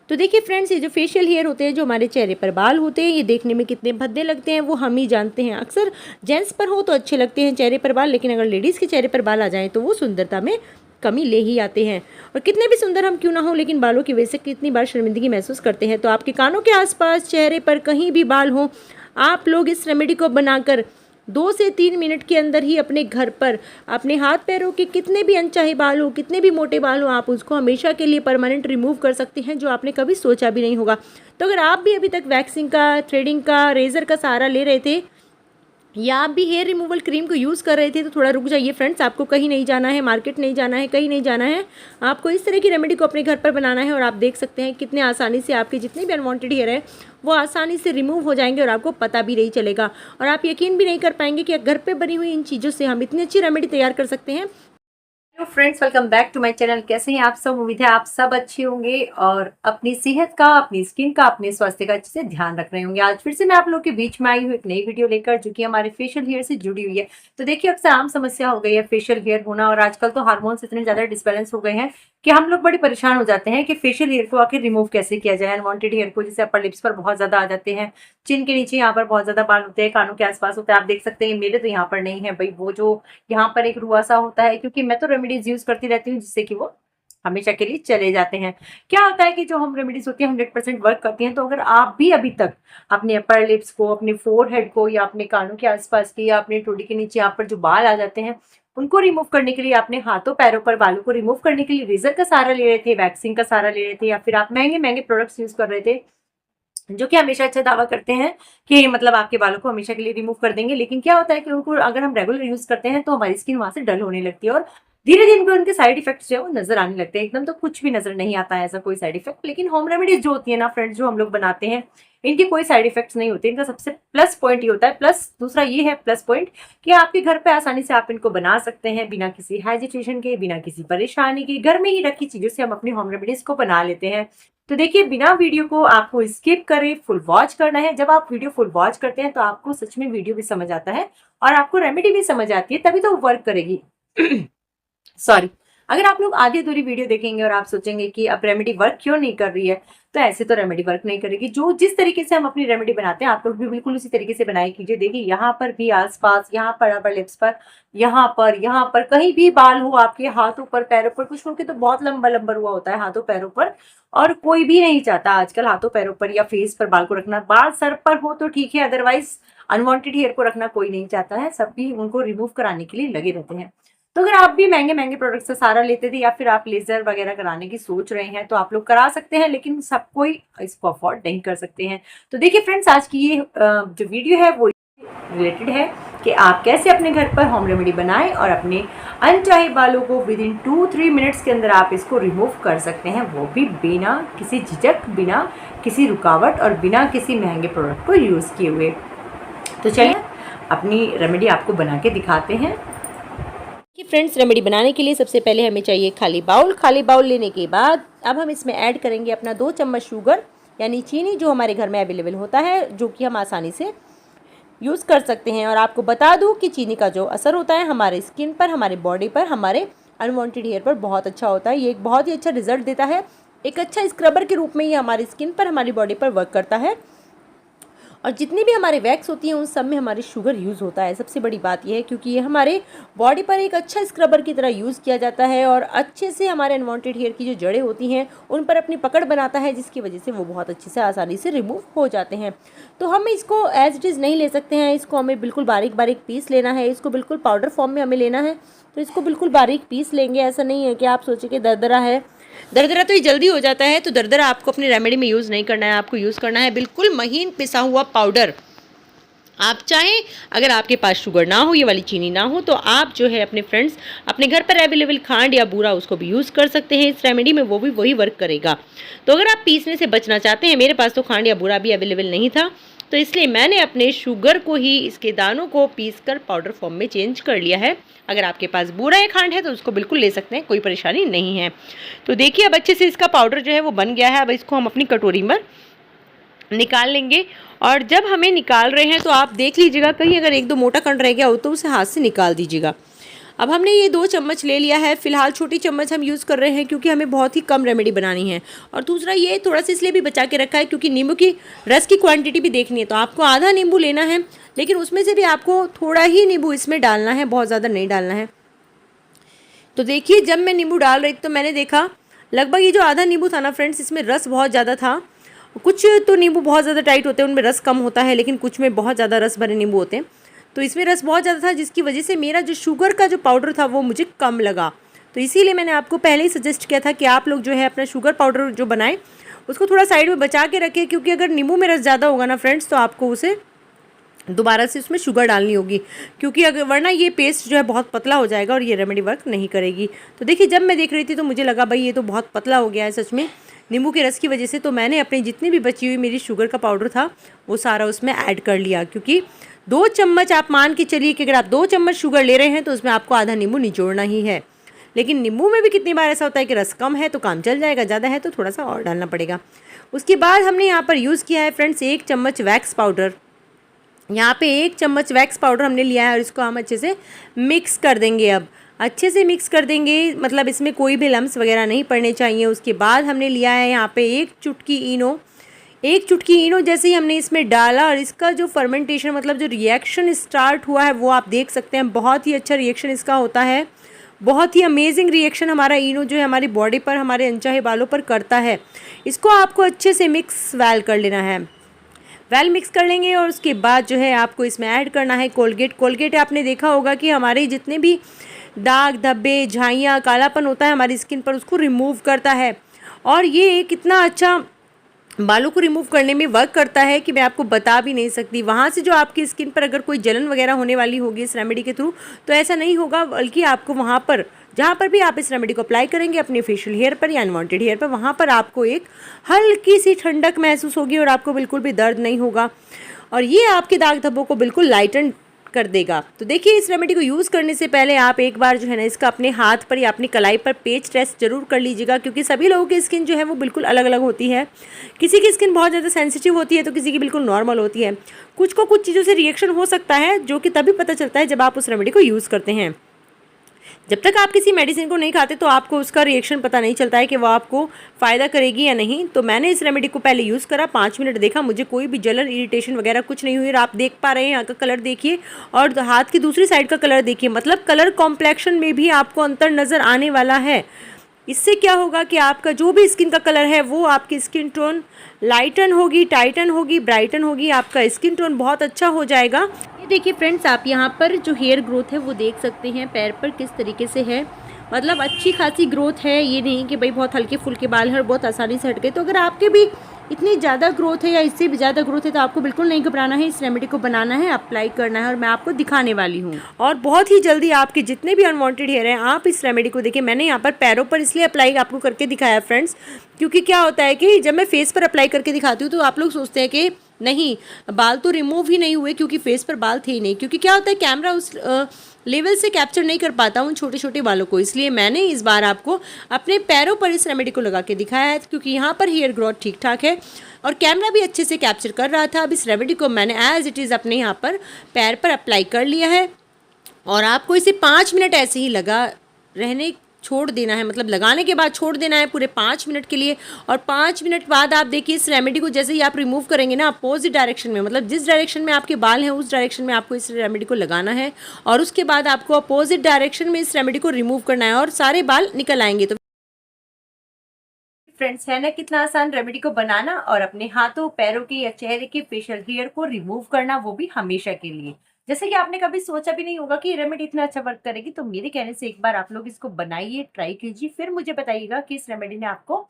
तो देखिए फ्रेंड्स, ये जो फेशियल हेयर होते हैं, जो हमारे चेहरे पर बाल होते हैं, ये देखने में कितने भद्दे लगते हैं वो हम ही जानते हैं। अक्सर जेंट्स पर हो तो अच्छे लगते हैं चेहरे पर बाल, लेकिन अगर लेडीज़ के चेहरे पर बाल आ जाएँ तो वो सुंदरता में कमी ले ही आते हैं। और कितने भी सुंदर हम क्यों ना हो, लेकिन बालों की वजह से कितनी बार शर्मिंदगी महसूस करते हैं। तो आपके कानों के आसपास, चेहरे पर कहीं भी बाल हो, आप लोग इस रेमेडी को बनाकर 2 से 3 मिनट के अंदर ही अपने घर पर अपने हाथ पैरों के कितने भी अनचाहे बाल हो, कितने भी मोटे बाल हो, आप उसको हमेशा के लिए परमानेंट रिमूव कर सकते हैं, जो आपने कभी सोचा भी नहीं होगा। तो अगर आप भी अभी तक वैक्सिंग का, थ्रेडिंग का, रेज़र का सहारा ले रहे थे, या आप भी हेयर रिमूवल क्रीम को यूज़ कर रहे थे, तो थोड़ा रुक जाइए फ्रेंड्स। आपको कहीं नहीं जाना है, मार्केट नहीं जाना है, कहीं नहीं जाना है। आपको इस तरह की रेमेडी को अपने घर पर बनाना है और आप देख सकते हैं कितने आसानी से आपके जितने भी अनवांटेड हेयर है वो आसानी से रिमूव हो जाएंगे और आपको पता भी नहीं चलेगा। और आप यकीन भी नहीं कर पाएंगे कि घर पे बनी हुई इन चीज़ों से हम इतनी अच्छी रेमेडी तैयार कर सकते हैं। Hello friends, welcome back to my channel. कैसे हैं आप सब? उम्मीद है आप सब अच्छे होंगे और अपनी सेहत का, अपनी स्किन का, अपने स्वास्थ्य का अच्छे से ध्यान रख रहे होंगे। आज फिर से मैं आप लोग के बीच में आई हूँ एक नई वीडियो लेकर, जो कि हमारे फेशियल हेयर से जुड़ी हुई है। तो देखिए, अक्सर आम समस्या हो गई है फेशियल हेयर होना, और आजकल तो हार्मोन्स इतने ज्यादा डिसबैलेंस हो गए हैं कि हम लोग बड़ी परेशान हो जाते हैं कि फेशियल हेयर को आखिर रिमूव कैसे किया जाए। अनवांटेड हेयर को, जैसे अपर लिप्स पर बहुत ज्यादा आ जाते हैं, चिन के नीचे यहाँ पर बहुत ज्यादा बाल होते हैं, कानों के आसपास होते हैं। आप देख सकते हैं मेरे तो यहाँ पर नहीं है भाई, वो जो यहाँ पर एक रुआसा होता है, क्योंकि मैं तो रेमेडीज यूज करती रहती हूँ जिससे कि वो हमेशा के लिए चले जाते हैं। क्या होता है कि जो हम रेमेडीज होती है 100% वर्क करती हैं। तो अगर आप भी अभी तक अपने अपर लिप्स को, अपने फोरहेड को, या अपने कानों के आसपास के, या अपने ठोड़ी के नीचे यहाँ पर जो बाल आ जाते हैं उनको रिमूव करने के लिए, अपने हाथों पैरों पर बालों को रिमूव करने के लिए रेजर का सहारा ले रहे थे, वैक्सिंग का सहारा ले रहे थे, या फिर आप महंगे महंगे प्रोडक्ट्स यूज कर रहे थे, जो कि हमेशा अच्छा दावा करते हैं कि मतलब आपके बालों को हमेशा के लिए रिमूव कर देंगे, लेकिन क्या होता है कि उनको अगर हम रेगुलर यूज करते हैं तो हमारी स्किन वहां से डल होने लगती है और धीरे धीरे उनको उनके साइड इफेक्ट्स जो है वो नजर आने लगते हैं। एकदम तो कुछ भी नजर नहीं आता है ऐसा कोई साइड इफेक्ट, लेकिन होम रेमेडीज जो होती है ना फ्रेंड्स, जो हम लोग बनाते हैं, इनके कोई साइड इफेक्ट्स नहीं होते। इनका सबसे प्लस पॉइंट ये होता है, प्लस दूसरा ये है प्लस पॉइंट, कि आपके घर पे आसानी से आप इनको बना सकते हैं बिना किसी हेजिटेशन के, बिना किसी परेशानी के। घर में ही रखी चीजों से हम अपनी होम रेमेडीज को बना लेते हैं। तो देखिए, बिना वीडियो को आपको स्किप करे फुल वॉच करना है। जब आप वीडियो फुल वॉच करते हैं तो आपको सच में वीडियो भी समझ आता है और आपको रेमेडी भी समझ आती है, तभी तो वर्क करेगी। सॉरी, अगर आप लोग आधी अधूरी वीडियो देखेंगे और आप सोचेंगे कि अब रेमेडी वर्क क्यों नहीं कर रही है, तो ऐसे तो रेमेडी वर्क नहीं करेगी। जो जिस तरीके से हम अपनी रेमेडी बनाते हैं, आप लोग भी बिल्कुल उसी तरीके से बनाए कीजिए। देखिए, यहाँ पर भी आसपास, यहाँ पर अपर लिप्स पर, यहाँ पर कहीं भी बाल हो आपके हाथों पर, पैरों पर, कुछ लोग के तो बहुत लंबा लंबा हुआ होता है हाथों पैरों पर, और कोई भी नहीं चाहता आजकल हाथों पैरों पर या फेस पर बाल को रखना। बाल सर पर हो तो ठीक है, अदरवाइज अनवांटेड हेयर को रखना कोई नहीं चाहता है, सब भी उनको रिमूव कराने के लिए लगे रहते हैं। तो अगर आप भी महंगे महंगे प्रोडक्ट्स का सहारा लेते थे, या फिर आप लेजर वगैरह कराने की सोच रहे हैं, तो आप लोग करा सकते हैं, लेकिन सब कोई इसको अफोर्ड नहीं कर सकते हैं। तो देखिए फ्रेंड्स, आज की ये जो वीडियो है वो रिलेटेड है कि आप कैसे अपने घर पर होम रेमेडी बनाएं और अपने अनचाहे बालों को विद इन 2-3 मिनट्स के अंदर आप इसको रिमूव कर सकते हैं, वो भी बिना किसी झिझक, बिना किसी रुकावट और बिना किसी महंगे प्रोडक्ट को यूज़ किए हुए। तो चलिए अपनी रेमेडी आपको बना के दिखाते हैं। कि फ्रेंड्स, रेमेडी बनाने के लिए सबसे पहले हमें चाहिए खाली बाउल। खाली बाउल लेने के बाद अब हम इसमें ऐड करेंगे अपना 2 चम्मच शुगर, यानी चीनी, जो हमारे घर में अवेलेबल होता है, जो कि हम आसानी से यूज़ कर सकते हैं। और आपको बता दूं कि चीनी का जो असर होता है हमारे स्किन पर, हमारे बॉडी पर, हमारे अनवांटेड हेयर पर बहुत अच्छा होता है। ये एक बहुत ही अच्छा रिजल्ट देता है। एक अच्छा स्क्रबर के रूप में ये हमारी स्किन पर, हमारी बॉडी पर वर्क करता है। और जितनी भी हमारे वैक्स होती हैं उन सब में हमारी शुगर यूज़ होता है। सबसे बड़ी बात यह है क्योंकि ये हमारे बॉडी पर एक अच्छा स्क्रबर की तरह यूज़ किया जाता है और अच्छे से हमारे अनवांटेड हेयर की जो जड़ें होती हैं उन पर अपनी पकड़ बनाता है, जिसकी वजह से वो बहुत अच्छे से आसानी से रिमूव हो जाते हैं। तो हम इसको एज इट इज़ नहीं ले सकते हैं, इसको हमें बिल्कुल बारीक बारीक पीस लेना है। इसको बिल्कुल पाउडर फॉर्म में हमें लेना है, तो इसको बिल्कुल बारीक पीस लेंगे। ऐसा नहीं है कि आप सोचें कि दरदरा है, दरदरा तो ये जल्दी हो जाता है। तो दरदरा आपको अपनी रेमेडी में यूज़ नहीं करना है, आपको यूज़ करना है बिल्कुल महीन पिसा हुआ पाउडर। आप चाहें, अगर आपके पास शुगर ना हो, ये वाली चीनी ना हो, तो आप जो है अपने फ्रेंड्स अपने घर पर अवेलेबल खांड या बूरा उसको भी यूज़ कर सकते हैं इस रेमेडी में, वो भी वही वर्क करेगा। तो अगर आप पीसने से बचना चाहते हैं, मेरे पास तो खांड या बूरा भी अवेलेबल नहीं था, तो इसलिए मैंने अपने शुगर को ही, इसके दानों को पीस कर पाउडर फॉर्म में चेंज कर लिया है। अगर आपके पास बूरा या खांड है तो उसको बिल्कुल ले सकते हैं, कोई परेशानी नहीं है। तो देखिए, अब अच्छे से इसका पाउडर जो है वो बन गया है। अब इसको हम अपनी कटोरी में निकाल लेंगे। और जब हमें निकाल रहे हैं तो आप देख लीजिएगा, कहीं अगर 1-2 मोटा कण रह गया हो तो उसे हाथ से निकाल दीजिएगा। अब हमने ये 2 चम्मच ले लिया है। फिलहाल छोटी चम्मच हम यूज़ कर रहे हैं क्योंकि हमें बहुत ही कम रेमेडी बनानी है। और दूसरा ये थोड़ा सा इसलिए भी बचा के रखा है क्योंकि नींबू की रस की क्वांटिटी भी देखनी है, तो आपको आधा नींबू लेना है, लेकिन उसमें से भी आपको थोड़ा ही नींबू इसमें डालना है, बहुत ज़्यादा नहीं डालना है। तो देखिए जब मैं नींबू डाल रही थी तो मैंने देखा लगभग ये जो आधा नींबू था ना फ्रेंड्स, इसमें रस बहुत ज़्यादा था। कुछ तो नींबू बहुत ज़्यादा टाइट होते हैं, उनमें रस कम होता है, लेकिन कुछ में बहुत ज़्यादा रस भरे नींबू होते हैं। तो इसमें रस बहुत ज़्यादा था, जिसकी वजह से मेरा जो शुगर का जो पाउडर था वो मुझे कम लगा। तो इसीलिए मैंने आपको पहले ही सजेस्ट किया था कि आप लोग जो है अपना शुगर पाउडर जो बनाएं उसको थोड़ा साइड में बचा के रखें, क्योंकि अगर नींबू में रस ज़्यादा होगा ना फ्रेंड्स तो आपको उसे दोबारा से उसमें शुगर डालनी होगी, क्योंकि अगर वरना ये पेस्ट जो है बहुत पतला हो जाएगा और ये रेमेडी वर्क नहीं करेगी। तो देखिए जब मैं देख रही थी तो मुझे लगा भाई ये तो बहुत पतला हो गया है सच में नींबू के रस की वजह से। तो मैंने अपनी जितनी भी बची हुई मेरी शुगर का पाउडर था वो सारा उसमें ऐड कर लिया, क्योंकि 2 चम्मच आप मान के चलिए कि अगर आप 2 चम्मच शुगर ले रहे हैं तो उसमें आपको आधा नींबू निचोड़ना ही है। लेकिन नींबू में भी कितनी बार ऐसा होता है कि रस कम है तो काम चल जाएगा, ज़्यादा है तो थोड़ा सा और डालना पड़ेगा। उसके बाद हमने यहाँ पर यूज़ किया है फ्रेंड्स 1 चम्मच वैक्स पाउडर। यहाँ पे 1 चम्मच वैक्स पाउडर हमने लिया है और इसको हम अच्छे से मिक्स कर देंगे। अब अच्छे से मिक्स कर देंगे, मतलब इसमें कोई भी लम्स वगैरह नहीं पड़ने चाहिए। उसके बाद हमने लिया है यहाँ पे 1 चुटकी इनो। 1 चुटकी इनो जैसे ही हमने इसमें डाला और इसका जो फर्मेंटेशन मतलब जो रिएक्शन स्टार्ट हुआ है वो आप देख सकते हैं। बहुत ही अच्छा रिएक्शन इसका होता है, बहुत ही अमेजिंग रिएक्शन हमारा इनो जो है हमारी बॉडी पर, हमारे अनचाहे बालों पर करता है। इसको आपको अच्छे से मिक्स वेल कर लेना है। वेल मिक्स कर लेंगे और उसके बाद जो है आपको इसमें ऐड करना है कोलगेट। कोलगेट आपने देखा होगा कि हमारे जितने भी दाग धब्बे झाइयाँ कालापन होता है हमारी स्किन पर उसको रिमूव करता है। और ये कितना अच्छा बालों को रिमूव करने में वर्क करता है कि मैं आपको बता भी नहीं सकती। वहाँ से जो आपकी स्किन पर अगर कोई जलन वगैरह होने वाली होगी इस रेमेडी के थ्रू तो ऐसा नहीं होगा, बल्कि आपको वहाँ पर जहाँ पर भी आप इस रेमेडी को अप्लाई करेंगे अपने फेशियल हेयर पर या अनवांटेड हेयर पर, वहाँ पर आपको एक हल्की सी ठंडक महसूस होगी और आपको बिल्कुल भी दर्द नहीं होगा और ये आपके दाग धब्बों को बिल्कुल लाइटन कर देगा। तो देखिए इस रेमेडी को यूज़ करने से पहले आप एक बार जो है ना इसका अपने हाथ पर या अपनी कलाई पर पेच टेस्ट जरूर कर लीजिएगा, क्योंकि सभी लोगों की स्किन जो है वो बिल्कुल अलग अलग होती है। किसी की स्किन बहुत ज़्यादा सेंसिटिव होती है तो किसी की बिल्कुल नॉर्मल होती है। कुछ को कुछ चीज़ों से रिएक्शन हो सकता है जो कि तभी पता चलता है जब आप उस रेमेडी को यूज़ करते हैं। जब तक आप किसी मेडिसिन को नहीं खाते तो आपको उसका रिएक्शन पता नहीं चलता है कि वो आपको फ़ायदा करेगी या नहीं। तो मैंने इस रेमेडी को पहले यूज़ करा, 5 मिनट देखा, मुझे कोई भी जलन इरिटेशन वगैरह कुछ नहीं हुई। और आप देख पा रहे हैं यहाँ का कलर देखिए और हाथ की दूसरी साइड का कलर देखिए, मतलब कलर कॉम्प्लेक्शन में भी आपको अंतर नज़र आने वाला है। इससे क्या होगा कि आपका जो भी स्किन का कलर है वो आपकी स्किन टोन लाइटन होगी, टाइटन होगी, ब्राइटन होगी, आपका स्किन टोन बहुत अच्छा हो जाएगा। ये देखिए फ्रेंड्स आप यहाँ पर जो हेयर ग्रोथ है वो देख सकते हैं पैर पर किस तरीके से है, मतलब अच्छी खासी ग्रोथ है। ये नहीं कि भाई बहुत हल्के फुल्के बाल हैं और बहुत आसानी से हट गए। तो अगर आपके भी इतनी ज़्यादा ग्रोथ है या इससे भी ज़्यादा ग्रोथ है तो आपको बिल्कुल नहीं घबराना है, इस रेमेडी को बनाना है, अप्लाई करना है और मैं आपको दिखाने वाली हूँ। और बहुत ही जल्दी आपके जितने भी अनवांटेड हेयर हैं आप इस रेमेडी को देखिए। मैंने यहाँ पर पैरों पर इसलिए अप्लाई आपको करके दिखाया फ्रेंड्स, क्योंकि क्या होता है कि जब मैं फेस पर अप्लाई करके दिखाती हूँ तो आप लोग सोचते हैं कि नहीं बाल तो रिमूव ही नहीं हुए क्योंकि फेस पर बाल थे ही नहीं, क्योंकि क्या होता है कैमरा उस लेवल से कैप्चर नहीं कर पाता उन छोटे छोटे बालों को। इसलिए मैंने इस बार आपको अपने पैरों पर इस रेमेडी को लगा के दिखाया है, क्योंकि यहाँ पर हेयर ग्रोथ ठीक ठाक है और कैमरा भी अच्छे से कैप्चर कर रहा था। अब इस रेमेडी को मैंने एज इट इज़ अपने यहाँ पर पैर पर अप्लाई कर लिया है और आपको इसे 5 मिनट ऐसे ही लगा रहने छोड़ देना है, मतलब लगाने के बाद छोड़ देना है पूरे 5 मिनट के लिए। और 5 मिनट बाद आप देखिए इस रेमेडी को जैसे ही आप रिमूव करेंगे ना अपोजिट डायरेक्शन में, मतलब जिस डायरेक्शन में आपके बाल हैं उस डायरेक्शन में आपको इस रेमेडी को लगाना है और उसके बाद आपको अपोजिट डायरेक्शन में इस रेमेडी को रिमूव करना है और सारे बाल निकल आएंगे। तो फ्रेंड्स है ना कितना आसान रेमेडी को बनाना और अपने हाथों पैरों के या चेहरे के फेशियल हेयर को रिमूव करना, वो भी हमेशा के लिए। जैसे कि आपने कभी सोचा भी नहीं होगा कि रेमेडी इतना अच्छा वर्क करेगी, तो मेरे कहने से एक बार आप लोग इसको बनाइए, ट्राई कीजिए, फिर मुझे बताइएगा कि इस रेमेडी ने आपको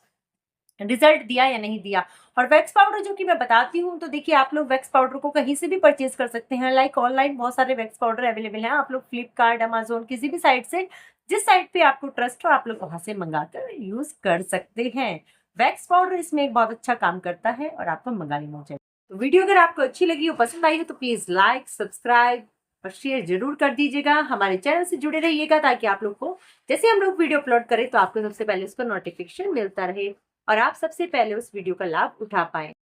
रिजल्ट दिया या नहीं दिया। और वैक्स पाउडर जो कि मैं बताती हूँ, तो देखिए आप लोग वैक्स पाउडर को कहीं से भी परचेज कर सकते हैं। लाइक ऑनलाइन बहुत सारे वैक्स पाउडर अवेलेबल हैं, आप लोग फ्लिपकार्ट, अमेजोन, किसी भी साइट से, जिस साइट पे आपको ट्रस्ट हो आप लोग वहां से मंगाकर यूज कर सकते हैं। वैक्स पाउडर इसमें एक बहुत अच्छा काम करता है और आपको मंगा लेना चाहिए। तो वीडियो अगर आपको अच्छी लगी हो, पसंद आई हो, तो प्लीज लाइक, सब्सक्राइब और शेयर जरूर कर दीजिएगा। हमारे चैनल से जुड़े रहिएगा ताकि आप लोग को जैसे हम लोग वीडियो अपलोड करें तो आपको सबसे पहले उसका नोटिफिकेशन मिलता रहे और आप सबसे पहले उस वीडियो का लाभ उठा पाएं।